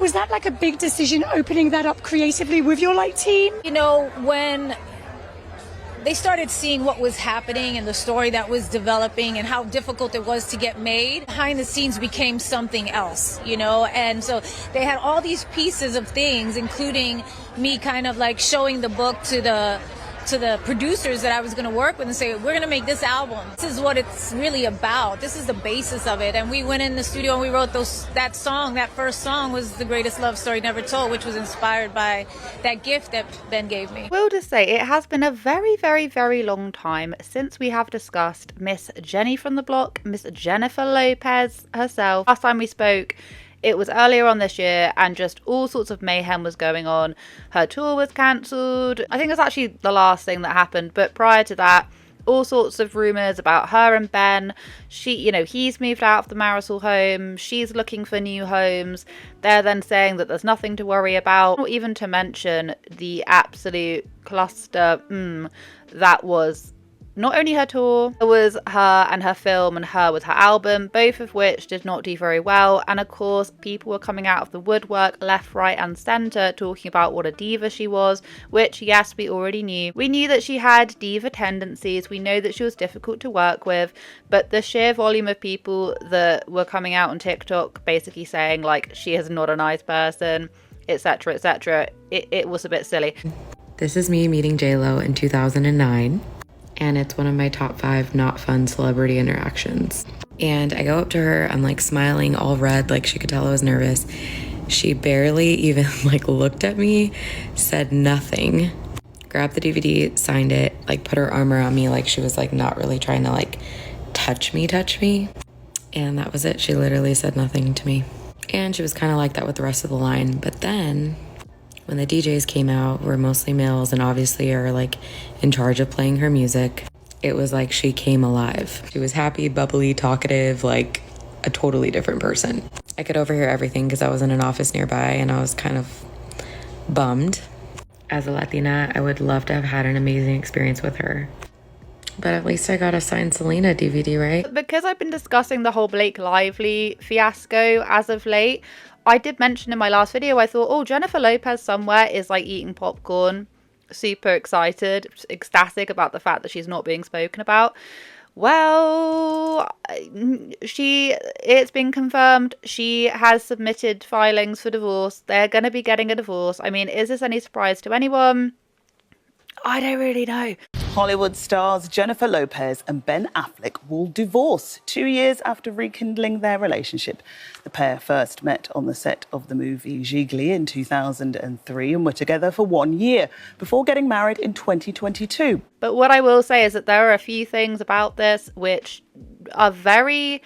Was that like a big decision, opening that up creatively with your like team? You know, when they started seeing what was happening and the story that was developing and how difficult it was to get made, behind the scenes became something else, you know? And so they had all these pieces of things, including me kind of like showing the book to the producers that I was going to work with and say, we're going to make this album. This is what it's really about. This is the basis of it. And we went in the studio and we wrote that song. That first song was The Greatest Love Story Never Told, which was inspired by that gift that Ben gave me. We'll just say it has been a very, very, very long time since we have discussed Miss Jenny from the block, Miss Jennifer Lopez herself. Last time we spoke, it was earlier on this year, and just all sorts of mayhem was going on. Her tour was cancelled. I think that's actually the last thing that happened. But prior to that, all sorts of rumours about her and Ben. He's moved out of the marital home. She's looking for new homes. They're then saying that there's nothing to worry about. Not even to mention the absolute cluster that was not only her tour, it was her and her film and her with her album, both of which did not do very well. And of course, people were coming out of the woodwork left, right and centre talking about what a diva she was, which yes, we already knew. We knew that she had diva tendencies. We know that she was difficult to work with, but the sheer volume of people that were coming out on TikTok basically saying like she is not a nice person, etc, etc, it was a bit silly. This is me meeting J-Lo in 2009. And it's one of my top 5 not fun celebrity interactions. And I go up to her, I'm like smiling, all red, like she could tell I was nervous. She barely even like looked at me, said nothing, grabbed the DVD, signed it, like put her arm around me like she was like not really trying to like touch me. And that was it. She literally said nothing to me. And she was kind of like that with the rest of the line. But then when the DJs came out, were mostly males and obviously are like in charge of playing her music, it was like she came alive. She was happy, bubbly, talkative, like a totally different person. I could overhear everything because I was in an office nearby and I was kind of bummed. As a Latina, I would love to have had an amazing experience with her. But at least I got a signed Selena DVD, right? Because I've been discussing the whole Blake Lively fiasco as of late, I did mention in my last video, I thought, oh, Jennifer Lopez somewhere is like eating popcorn, super excited, ecstatic about the fact that she's not being spoken about. Well, it's been confirmed she has submitted filings for divorce. They're going to be getting a divorce. I mean, is this any surprise to anyone? I don't really know. Hollywood stars Jennifer Lopez and Ben Affleck will divorce 2 years after rekindling their relationship. The pair first met on the set of the movie Gigli in 2003 and were together for 1 year before getting married in 2022. But what I will say is that there are a few things about this which are very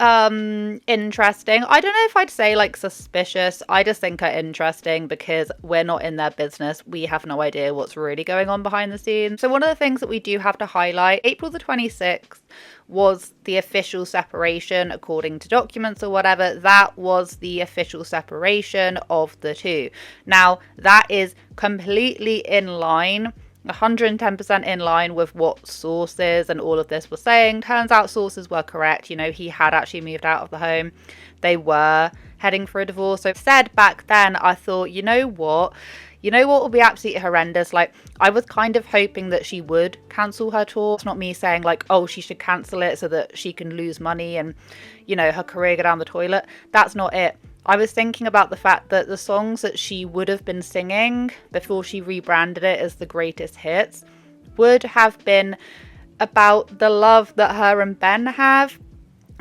interesting. I don't know if I'd say like suspicious. I just think are interesting because we're not in their business. We have no idea what's really going on behind the scenes. So one of the things that we do have to highlight, April the 26th was the official separation according to documents or whatever. That was the official separation of the two. Now that is completely in line, 110% in line with what sources and all of this were saying. Turns out sources were correct. You know, he had actually moved out of the home. They were heading for a divorce. So said back then, I thought, you know what will be absolutely horrendous? Like, I was kind of hoping that she would cancel her tour. It's not me saying like, oh, she should cancel it so that she can lose money and, you know, her career go down the toilet. That's not it. I was thinking about the fact that the songs that she would have been singing before she rebranded it as the greatest hits would have been about the love that her and Ben have.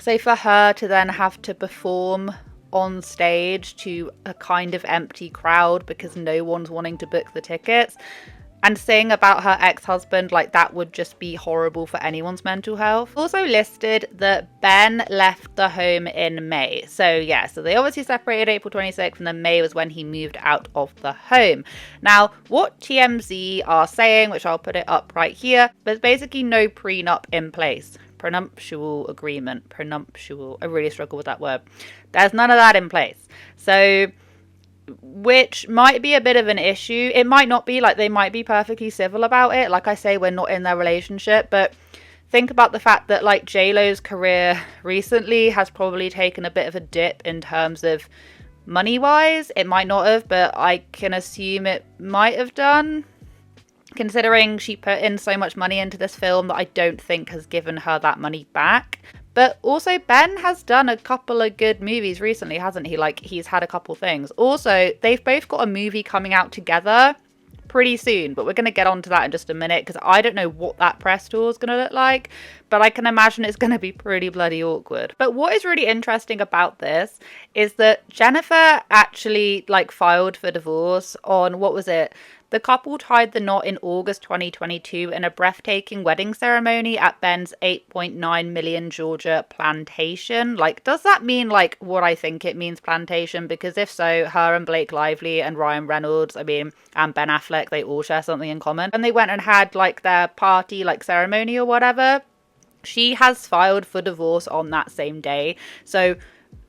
So for her to then have to perform on stage to a kind of empty crowd because no one's wanting to book the tickets and sing about her ex-husband, like that would just be horrible for anyone's mental health. Also listed that Ben left the home in May. So they obviously separated April 26th and then May was when he moved out of the home. Now, what TMZ are saying, which I'll put it up right here, there's basically no prenup in place. Prenuptial agreement. Prenuptial. I really struggle with that word. There's none of that in place. So, which might be a bit of an issue. It might not be, like they might be perfectly civil about it. Like I say, we're not in their relationship, but think about the fact that like J-Lo's career recently has probably taken a bit of a dip in terms of money-wise, it might not have, but I can assume it might have done, considering she put in so much money into this film that I don't think has given her that money back. But also, Ben has done a couple of good movies recently, hasn't he? Like, he's had a couple things. Also, they've both got a movie coming out together pretty soon, but we're going to get onto that in just a minute, because I don't know what that press tour is going to look like, but I can imagine it's going to be pretty bloody awkward. But what is really interesting about this is that Jennifer actually, like, filed for divorce on, what was it? The couple tied the knot in August 2022 in a breathtaking wedding ceremony at Ben's 8.9 million Georgia plantation. Like, does that mean, like, what I think it means, plantation? Because if so, her and Blake Lively and Ryan Reynolds, and Ben Affleck, they all share something in common. And they went and had, like, their party, like, ceremony or whatever. She has filed for divorce on that same day. So,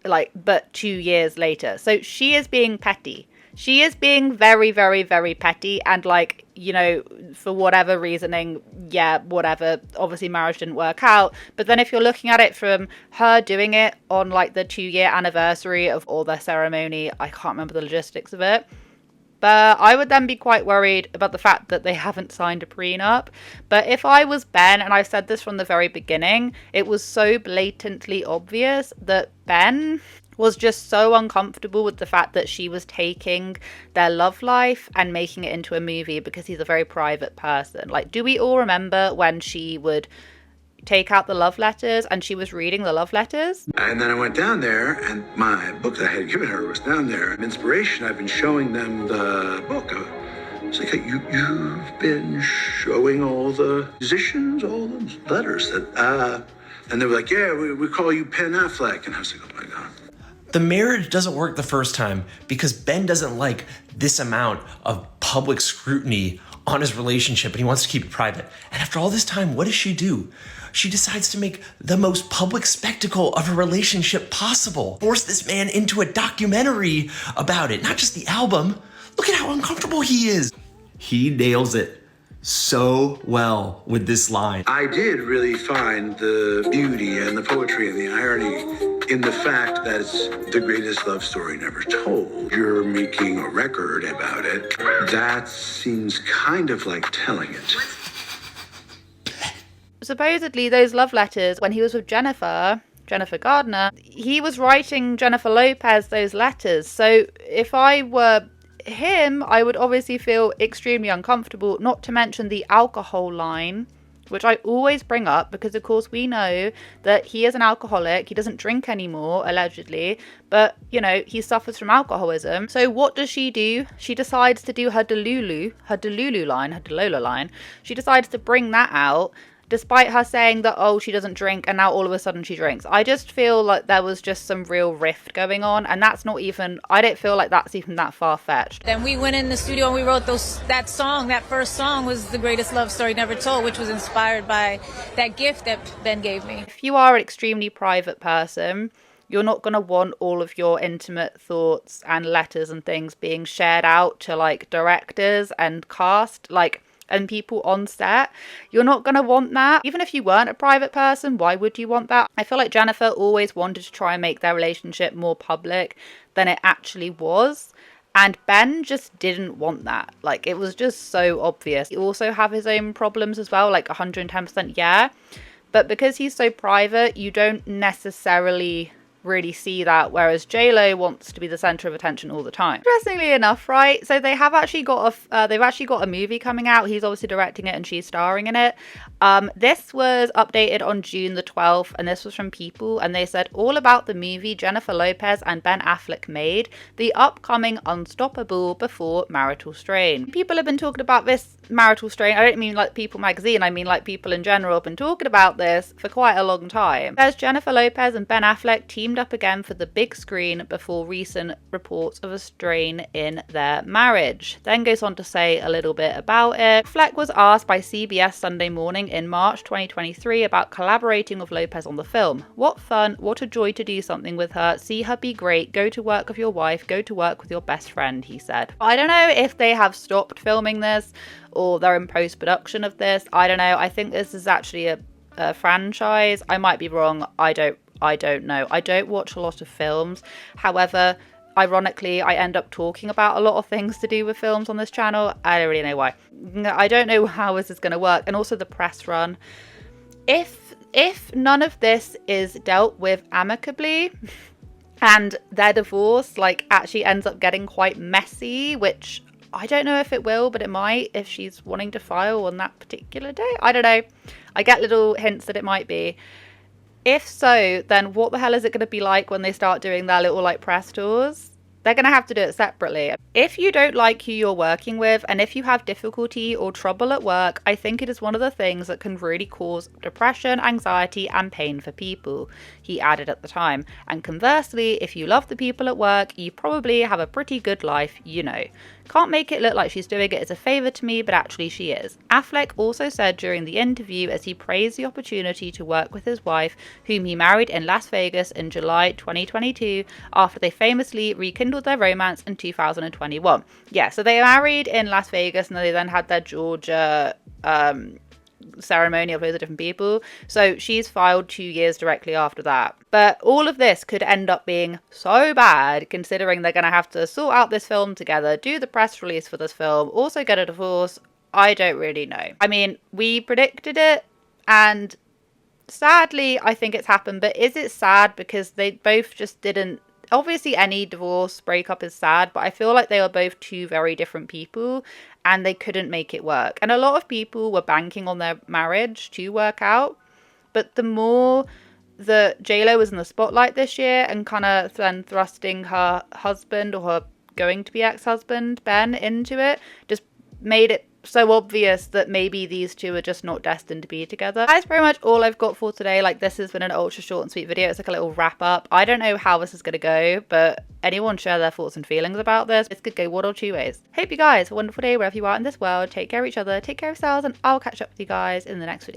like, but 2 years later. So she is being petty. She is being very, very, very petty, and, like, you know, for whatever reasoning, yeah, whatever. Obviously, marriage didn't work out. But then if you're looking at it from her doing it on, like, the 2-year anniversary of all their ceremony, I can't remember the logistics of it. But I would then be quite worried about the fact that they haven't signed a prenup. But if I was Ben, and I've said this from the very beginning, it was so blatantly obvious that Ben was just so uncomfortable with the fact that she was taking their love life and making it into a movie, because he's a very private person. Like, do we all remember when she would take out the love letters and she was reading the love letters? And then I went down there, and my book that I had given her was down there. Inspiration, I've been showing them the book. It's like, you've been showing all the musicians all the letters that, and they were like, yeah, we call you Ben Affleck. And I was like, oh my God. The marriage doesn't work the first time because Ben doesn't like this amount of public scrutiny on his relationship, and he wants to keep it private. And after all this time, what does she do? She decides to make the most public spectacle of a relationship possible. Force this man into a documentary about it, not just the album. Look at how uncomfortable he is. He nails it so well with this line. I did really find the beauty and the poetry and the irony in the fact that it's the greatest love story never told. You're making a record about it. That seems kind of like telling it. Supposedly, those love letters, when he was with Jennifer Gardner, he was writing Jennifer Lopez those letters. So if I were him, I would obviously feel extremely uncomfortable, not to mention the alcohol line, which I always bring up because, of course, we know that he is an alcoholic. He doesn't drink anymore, allegedly, but, you know, he suffers from alcoholism. So what does she do? She decides to do her Delulu line. She decides to bring that out, despite her saying that, oh, she doesn't drink, and now all of a sudden she drinks. I just feel like there was just some real rift going on, and that's not even, I don't feel like that's even that far-fetched. Then we went in the studio and we wrote that song. That first song was The Greatest Love Story Never Told, which was inspired by that gift that Ben gave me. If you are an extremely private person, you're not going to want all of your intimate thoughts and letters and things being shared out to, like, directors and cast, like, and people on set. You're not going to want that. Even if you weren't a private person, why would you want that? I feel like Jennifer always wanted to try and make their relationship more public than it actually was. And Ben just didn't want that. Like, it was just so obvious. He also have his own problems as well, like 110%, yeah. But because he's so private, you don't necessarily really see that, whereas J-Lo wants to be the center of attention all the time. Interestingly enough, right, so they've actually got a movie coming out. He's obviously directing it and she's starring in it. This was updated on June the 12th, and this was from People, and they said, all about the movie Jennifer Lopez and Ben Affleck made, the upcoming unstoppable before marital strain. People have been talking about this marital strain. I don't mean like People magazine, I mean like people in general have been talking about this for quite a long time. There's Jennifer Lopez and Ben Affleck teamed up again for the big screen before recent reports of a strain in their marriage. Then goes on to say a little bit about it. Affleck was asked by CBS Sunday Morning in March 2023 about collaborating with Lopez on the film. What fun, what a joy to do something with her, see her be great, go to work with your wife, go to work with your best friend, he said. I don't know if they have stopped filming this or they're in post-production of this. I don't know. I think this is actually a franchise. I might be wrong. I don't know. I don't watch a lot of films. However, Ironically, I end up talking about a lot of things to do with films on this channel. I don't really know why. I don't know how this is going to work. And also the press run. If none of this is dealt with amicably and their divorce like actually ends up getting quite messy, which I don't know if it will, but it might if she's wanting to file on that particular day. I don't know. I get little hints that it might be. If so, then what the hell is it going to be like when they start doing their little like press tours? They're going to have to do it separately. If you don't like who you're working with, and if you have difficulty or trouble at work, I think it is one of the things that can really cause depression, anxiety, and pain for people, he added at the time. And conversely, if you love the people at work, you probably have a pretty good life, you know. Can't make it look like she's doing it as a favour to me, but actually she is. Affleck also said during the interview as he praised the opportunity to work with his wife, whom he married in Las Vegas in July 2022, after they famously rekindled their romance in 2021. Yeah, so they married in Las Vegas and they then had their Georgia ceremony of loads of different people. So she's filed 2 years directly after that. But all of this could end up being so bad, considering they're going to have to sort out this film together, do the press release for this film, also get a divorce. I don't really know. I mean, we predicted it, and sadly, I think it's happened. But is it sad because they both just didn't... Obviously, any divorce breakup is sad, but I feel like they were both two very different people and they couldn't make it work. And a lot of people were banking on their marriage to work out. But the more that JLo was in the spotlight this year and kind of then thrusting her husband or her going to be ex-husband, Ben, into it, just made it so obvious that maybe these two are just not destined to be together. That's pretty much all I've got for today. Like, this has been an ultra short and sweet video. It's like a little wrap up. I don't know how this is going to go, but anyone share their thoughts and feelings about this? This could go one or two ways. Hope you guys have a wonderful day wherever you are in this world. Take care of each other, take care of yourselves, and I'll catch up with you guys in the next video.